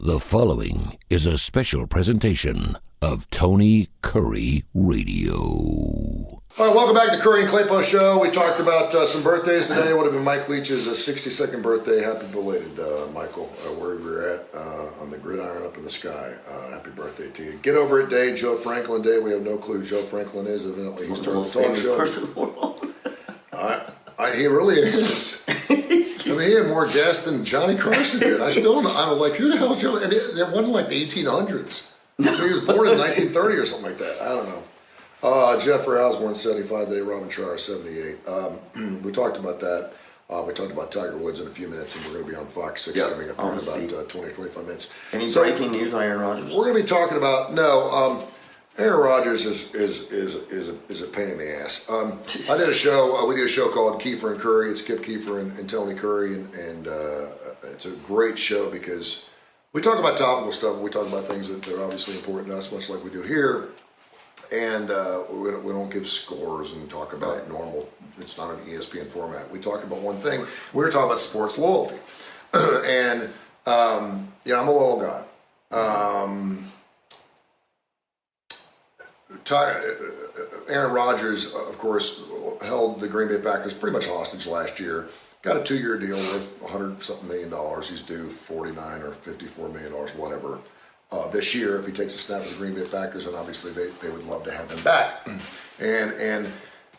The following is a special presentation of Tony Curry Radio. All right, welcome back to the Kurre and Klapow Show. We talked about some birthdays today. It would have been Mike Leach's 62nd birthday. Happy belated, Michael, wherever you're at on the gridiron up in the sky. Happy birthday to you. Get Over It Day, Joe Franklin Day. We have no clue who Joe Franklin is. Evidently, he's started a talk show. Person in the world. He really is. I mean, he had more guests than Johnny Carson did. I still don't know. I was like, who the hell is Joe? And it wasn't like the 1800s. He was born in 1930 or something like that. I don't know. Jeffrey Osborne, 75 today. Robin Shire, 78. We talked about that. We talked about Tiger Woods in a few minutes, and we're going to be on Fox 6 coming up in about 20, 25 minutes. Any breaking news on Aaron Rodgers? We're going to be talking about, Aaron Rodgers is a pain in the ass. I did a show. We did a show called Kiefer and Curry. It's Kip Kiefer and Tony Curry, and it's a great show because we talk about topical stuff. But we talk about things that are obviously important to us, much like we do here. And we don't give scores and talk about normal. It's not an ESPN format. We talk about one thing. We were talking about sports loyalty, and I'm a loyal guy. Aaron Rodgers, of course, held the Green Bay Packers pretty much hostage last year. Got a 2-year deal worth $100-something million. He's due $49 or $54 million, whatever, this year if he takes a snap at the Green Bay Packers, and obviously they would love to have him back. And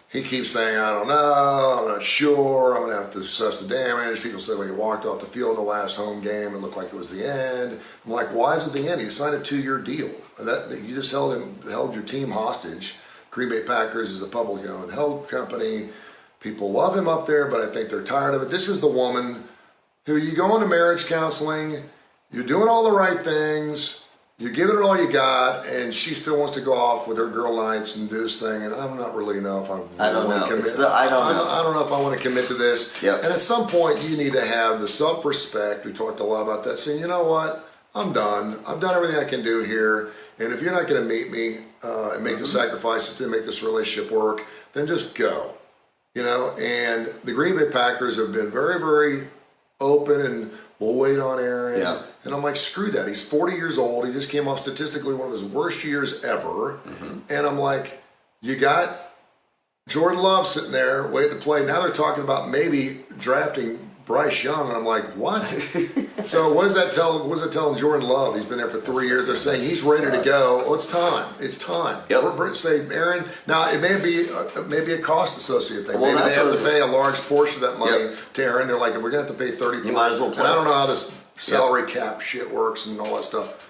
he keeps saying, I don't know, I'm not sure, I'm going to have to assess the damage. People say when he walked off the field in the last home game, it looked like it was the end. I'm like, why is it the end? He signed a 2-year deal. That you just held your team hostage. Green Bay Packers is a publicly owned held company. People love him up there, but I think they're tired of it. This is the woman who you go into marriage counseling, you're doing all the right things, you're giving it all you got, and she still wants to go off with her girl nights and do this thing, and I'm not really know if I don't want to commit. I don't know if I want to commit to this. Yep. And at some point, you need to have the self-respect. We talked a lot about that, saying, you know what, I'm done. I've done everything I can do here, and if you're not going to meet me and make the sacrifices to make this relationship work, then just go. And the Green Bay Packers have been very, very open and we'll wait on Aaron. Yeah. And I'm like, screw that. He's 40 years old. He just came off statistically one of his worst years ever. Mm-hmm. And I'm like, you got Jordan Love sitting there waiting to play. Now they're talking about maybe drafting Bryce Young. And I'm like, what? So what does that tell? What is it telling Jordan Love? He's been there for 3 years. They're saying he's ready to go. Oh, it's time. It's time. Yep. We're say Aaron. Now it may be a cost associated thing. Well, maybe they have to pay a large portion of that money to Aaron. They're like, if we're going to have to pay 30, you might as well play. And I don't know how this salary cap shit works and all that stuff.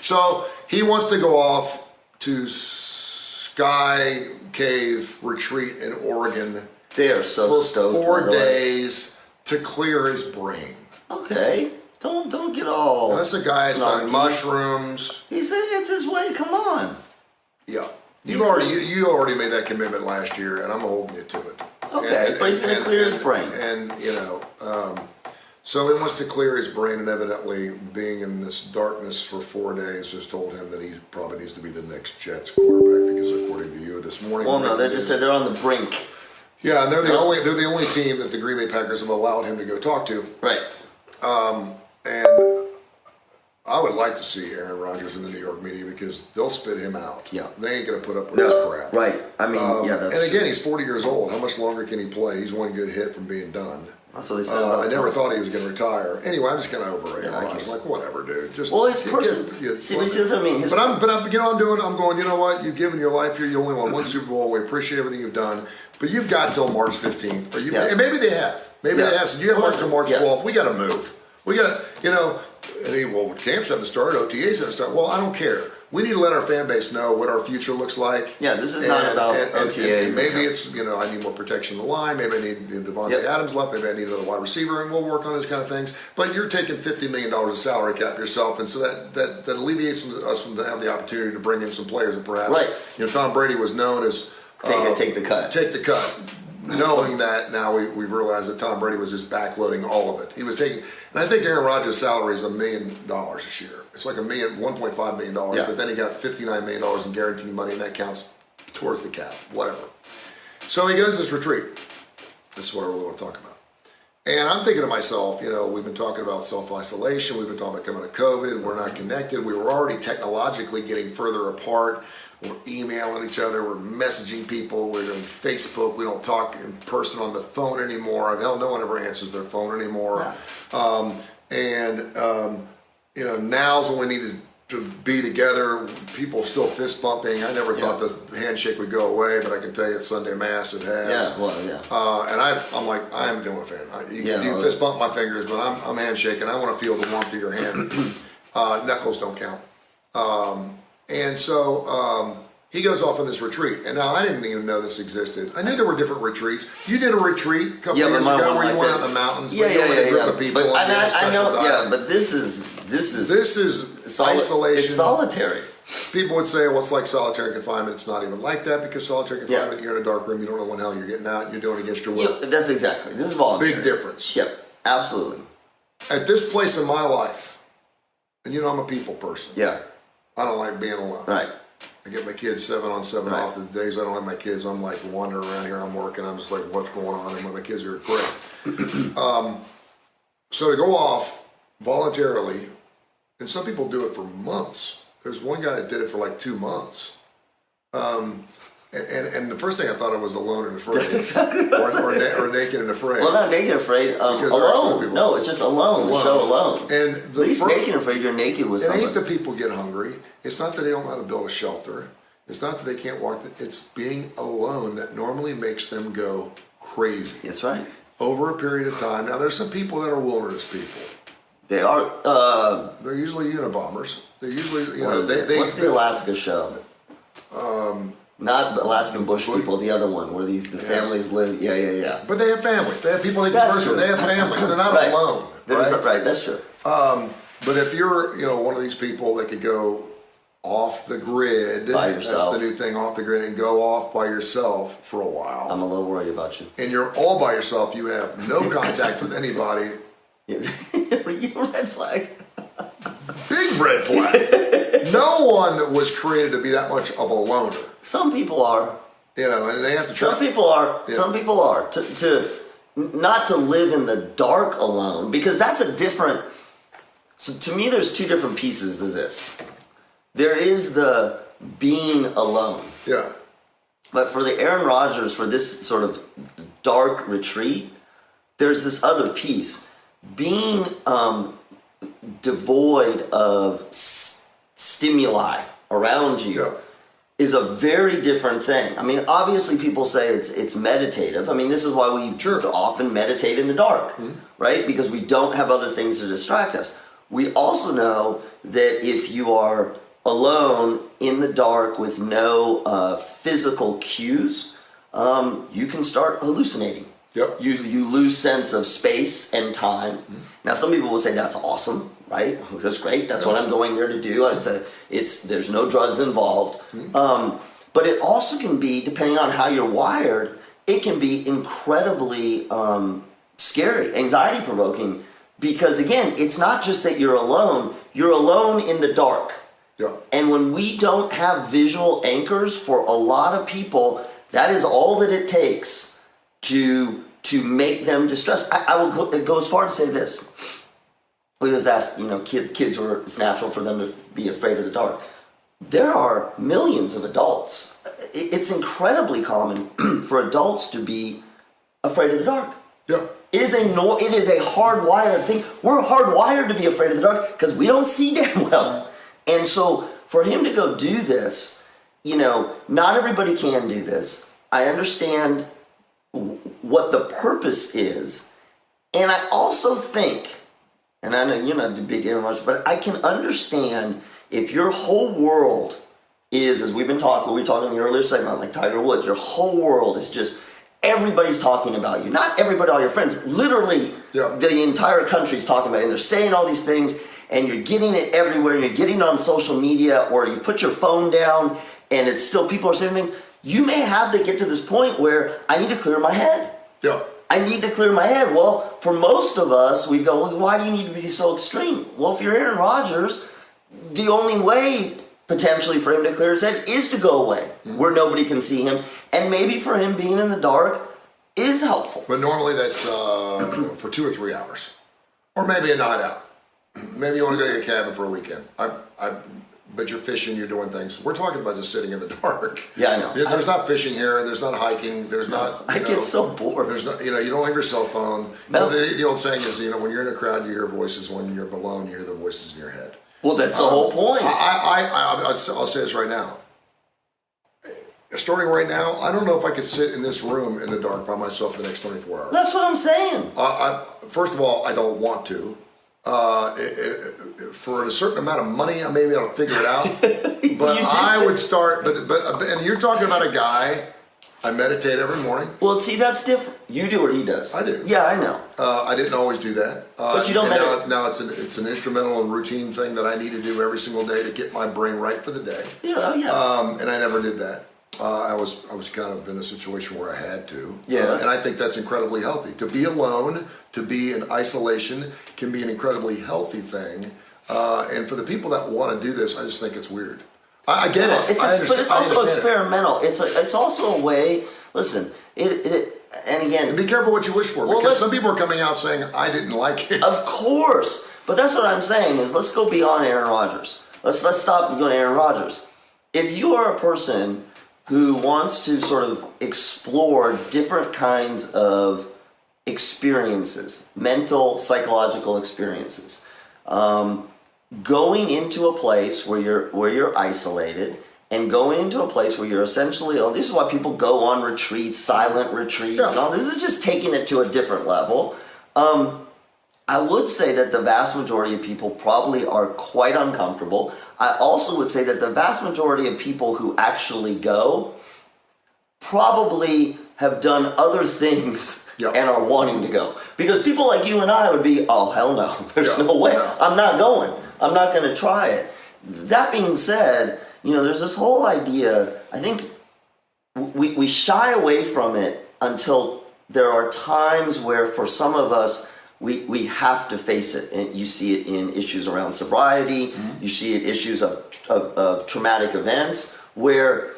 So he wants to go off to Sky Cave Retreat in Oregon. They are so for stoked. 4 days to clear his brain. Okay, don't get all. Now, that's a guy that's done snarky. Mushrooms. It's his way. Come on. Yeah, you already made that commitment last year, and I'm holding you to it. Okay, but he's going to clear his brain. And so he wants to clear his brain, and evidently being in this darkness for 4 days has told him that he probably needs to be the next Jets quarterback, because according to you this morning. Well, no, they just said they're on the brink. Yeah, and they're the only team that the Green Bay Packers have allowed him to go talk to. Right. And I would like to see Aaron Rodgers in the New York media, because they'll spit him out. Yeah. They ain't going to put up with his crap. Right. I mean, that's and again, he's 40 years old. How much longer can he play? He's one good hit from being done. That's what they said. I never thought he was going to retire. Anyway, I'm just kind of over Aaron Rodgers. Like, whatever, dude. Just his person. See, what I mean. I'm going. You know what? You've given your life here. You only won one Super Bowl. We appreciate everything you've done, but you've got till March 15th. Or and maybe they have. Maybe they have. So you have March till March 12th. We got to move. We got to, camps haven't started. OTAs haven't started. Well, I don't care. We need to let our fan base know what our future looks like. Yeah, this is not about OTAs. And maybe it's, I need more protection on the line. Maybe I need Devontae Adams left. Maybe I need another wide receiver, and we'll work on those kind of things. But you're taking $50 million of salary cap yourself, and so that alleviates us from having the opportunity to bring in some players that perhaps, Tom Brady was known as take the cut. Take the cut. Knowing that now we've realized that Tom Brady was just backloading all of it. He was taking, and I think Aaron Rodgers' salary is $1 million this year. It's like $1.5 million, but then he got $59 million in guaranteed money, and that counts towards the cap, whatever. So he goes to this retreat. This is what I really want to talk about. And I'm thinking to myself, we've been talking about self-isolation. We've been talking about coming to COVID. We're not connected. We were already technologically getting further apart. We're emailing each other. We're messaging people. We're doing Facebook. We don't talk in person on the phone anymore. Hell, no one ever answers their phone anymore. Now's when we need to be together. People still fist bumping. I never thought the handshake would go away, but I can tell you at Sunday Mass it has. And I'm like, I am doing a fan. You fist bump my fingers, but I'm handshaking. I want to feel the warmth of your hand. Knuckles don't count. And so he goes off on this retreat. And now I didn't even know this existed. I knew there were different retreats. You did a retreat a couple years ago where you went out in the mountains. But you went with a group of people. But I know, but this is isolation. It's solitary. People would say, well, it's like solitary confinement. It's not even like that, because solitary confinement, you're in a dark room, you don't know when the hell you're getting out, and you're doing it against your will. That's exactly. This is voluntary. Big difference. Yep, absolutely. At this place in my life, and I'm a people person. Yeah. I don't like being alone. Right. I get my kids 7 on 7 off. The days I don't have my kids, I'm like wandering around here, I'm working, I'm just like, what's going on? And when my kids are great. So to go off voluntarily, and some people do it for months. There's one guy that did it for like 2 months. And the first thing I thought of was Alone and Afraid. That's exactly right. Or Naked and Afraid. Well, not Naked and Afraid. Alone. No, it's just Alone. The show Alone. And at least Naked and Afraid, you're naked with somebody. It ain't that people get hungry. It's not that they don't know how to build a shelter. It's not that they can't walk. It's being alone that normally makes them go crazy. That's right. Over a period of time. Now, there's some people that are wilderness people. They are. They're usually Unabombers. They're usually, what's the Alaska show? Not Alaskan bush people. The other one where the families live. Yeah. But they have families. They have people they converse with. They have families. They're not alone. Right. That's true. But if you're, one of these people that could go off the grid, by yourself. That's the new thing, off the grid, and go off by yourself for a while. I'm a little worried about you. And you're all by yourself. You have no contact with anybody. You're a red flag. Big red flag. No one was created to be that much of a loner. Some people are. And they have to try. Some people are. Yeah. Some people are. To not to live in the dark alone, because that's a different. So to me, there's two different pieces to this. There is the being alone. Yeah. But for the Aaron Rodgers, for this sort of dark retreat, there's this other piece. Being devoid of stimuli around you is a very different thing. I mean, obviously people say it's meditative. I mean, this is why we often meditate in the dark, right? Because we don't have other things to distract us. We also know that if you are alone in the dark with no physical cues, you can start hallucinating. Yep. You lose sense of space and time. Now, some people will say that's awesome, right? That's great. That's what I'm going there to do. There's no drugs involved. But it also can be, depending on how you're wired, it can be incredibly scary, anxiety provoking. Because again, it's not just that you're alone in the dark. Yeah. And when we don't have visual anchors, for a lot of people, that is all that it takes to make them distressed. I will go as far to say this. We always ask, kids where it's natural for them to be afraid of the dark. There are millions of adults. It's incredibly common for adults to be afraid of the dark. Yeah. It is a hardwired thing. We're hardwired to be afraid of the dark because we don't see damn well. And so for him to go do this, not everybody can do this. I understand what the purpose is. And I also think, and I know you're not a big Aaron Rodgers, but I can understand if your whole world is, as we were talking in the earlier segment, like Tiger Woods, your whole world is just, everybody's talking about you. Not everybody, all your friends. Literally, the entire country's talking about you. And they're saying all these things, and you're getting it everywhere. And you're getting it on social media, or you put your phone down, and it's still, people are saying things. You may have to get to this point where I need to clear my head. Yeah. I need to clear my head. Well, for most of us, we go, well, why do you need to be so extreme? Well, if you're Aaron Rodgers, the only way potentially for him to clear his head is to go away where nobody can see him. And maybe for him being in the dark is helpful. But normally that's for 2 or 3 hours, or maybe a night out. Maybe you want to go to a cabin for a weekend. But you're fishing, you're doing things. We're talking about just sitting in the dark. Yeah, I know. There's not fishing here. There's not hiking. There's not. I get so bored. There's not. You don't have your cell phone. No. The old saying is, when you're in a crowd, you hear voices. When you're alone, you hear the voices in your head. Well, that's the whole point. I'll say this right now. Starting right now, I don't know if I could sit in this room in the dark by myself for the next 24 hours. That's what I'm saying. First of all, I don't want to. For a certain amount of money, I may be able to figure it out. But I would start. But and you're talking about a guy. I meditate every morning. Well, see, that's different. You do what he does. I do. Yeah, I know. I didn't always do that. But you don't meditate. Now it's an instrumental and routine thing that I need to do every single day to get my brain right for the day. Yeah, oh, yeah. And I never did that. I was kind of in a situation where I had to. Yes. And I think that's incredibly healthy. To be alone, to be in isolation, can be an incredibly healthy thing. And for the people that want to do this, I just think it's weird. I get it. But it's also experimental. It. It's also a way. Listen, and again. And be careful what you wish for, because some people are coming out saying I didn't like it. Of course, but that's what I'm saying is let's go beyond Aaron Rodgers. Let's stop going to Aaron Rodgers. If you are a person who wants to sort of explore different kinds of experiences, mental, psychological experiences, going into a place where you're isolated, and going into a place where you're essentially, this is why people go on retreats, silent retreats, and all this is just taking it to a different level. I would say that the vast majority of people probably are quite uncomfortable. I also would say that the vast majority of people who actually go probably have done other things and are wanting to go. Because people like you and I would be, oh, hell no, there's no way. I'm not going. I'm not going to try it. That being said, there's this whole idea, I think we shy away from it until there are times where for some of us, we have to face it. And you see it in issues around sobriety, you see it issues of traumatic events where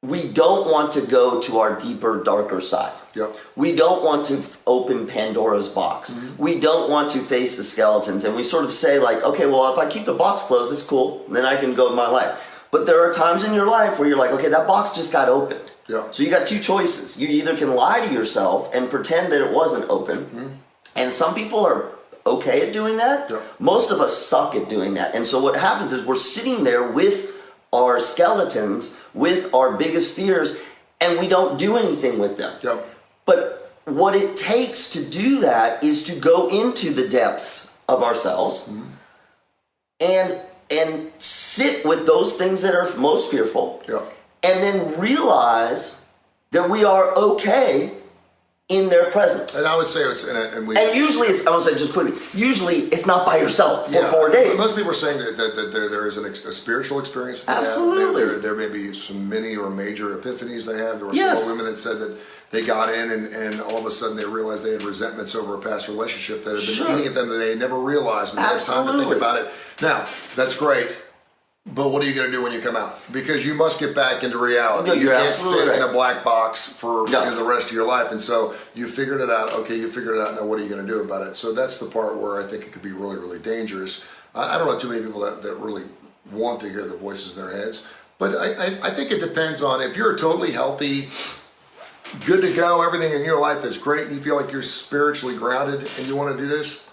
we don't want to go to our deeper, darker side. Yep. We don't want to open Pandora's box. We don't want to face the skeletons. And we sort of say like, okay, well, if I keep the box closed, it's cool. Then I can go with my life. But there are times in your life where you're like, okay, that box just got opened. Yeah. So you got two choices. You either can lie to yourself and pretend that it wasn't open. And some people are okay at doing that. Yeah. Most of us suck at doing that. And so what happens is we're sitting there with our skeletons, with our biggest fears, and we don't do anything with them. Yeah. But what it takes to do that is to go into the depths of ourselves and sit with those things that are most fearful, and then realize that we are okay in their presence. And I would say and usually I want to say just quickly, usually it's not by yourself for 4 days. Most people are saying that there is a spiritual experience that Absolutely. they have. There may be some mini or major epiphanies they have. There were Yes. some women that said that they got in and all of a sudden they realized they had resentments over a past relationship that had been eating at them that they had never realized, but they had time to think about it. Now, that's great. But what are you going to do when you come out? Because you must get back into reality. No, you can't absolutely sit right. in a black box for the rest of your life. And so you figured it out. Okay, you figured it out. Now what are you going to do about it? So that's the part where I think it could be really, really dangerous. I don't know too many people that really want to hear the voices in their heads. But I think it depends on if you're totally healthy, good to go, everything in your life is great, and you feel like you're spiritually grounded and you want to do this,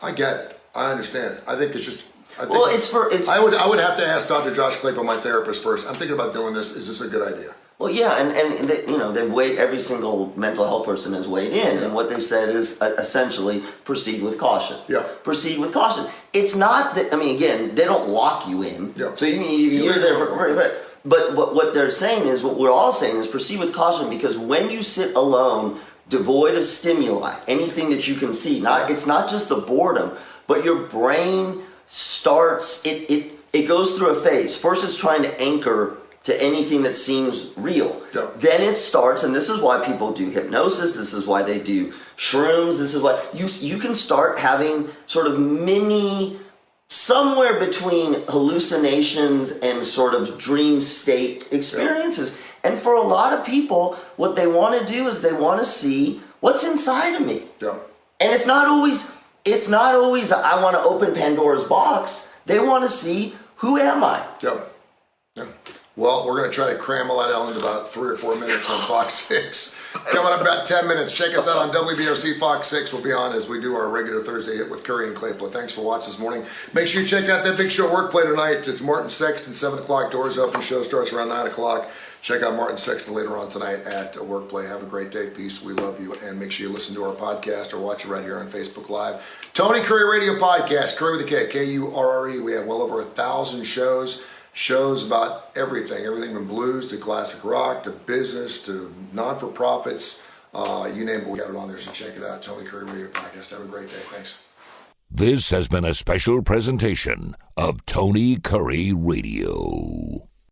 I get it. I understand it. I think it's just... I would have to ask Dr. Josh Klapow, my therapist, first. I'm thinking about doing this. Is this a good idea? Well, yeah, and they, they've weighed, every single mental health person has weighed in, and what they said is essentially proceed with caution. Yeah. Proceed with caution. It's not that, again, they don't lock you in. Yeah. So you're there for... But what they're saying is, what we're all saying is proceed with caution, because when you sit alone, devoid of stimuli, anything that you can see, it's not just the boredom, but your brain starts, it goes through a phase. First it's trying to anchor to anything that seems real. Yeah. Then it starts, and this is why people do hypnosis, this is why they do shrooms, this is why you can start having sort of mini, somewhere between hallucinations and sort of dream state experiences. And for a lot of people, what they want to do is they want to see what's inside of me. Yeah. And it's not always I want to open Pandora's box. They want to see, who am I? Yeah. Yeah. Well, we're going to try to cram all that out into about 3 or 4 minutes on Fox 6. Coming up about 10 minutes. Check us out on WBRC Fox 6. We'll be on as we do our regular Thursday hit with Kurre and Klapow. Thanks for watching this morning. Make sure you check out that big show Work Play tonight. It's Martin Sexton, 7 o'clock. Doors open. Show starts around 9 o'clock. Check out Martin Sexton later on tonight at Work Play. Have a great day. Peace. We love you. And make sure you listen to our podcast or watch it right here on Facebook Live. Tony Kurre Radio Podcast. Kurre with a K. Kurre. We have well over 1,000 shows. Shows about everything from blues to classic rock to business to non-for-profits. You name it, we got it on there, so check it out. Tony Kurre Radio Podcast. Have a great day. Thanks. This has been a special presentation of Tony Kurre Radio.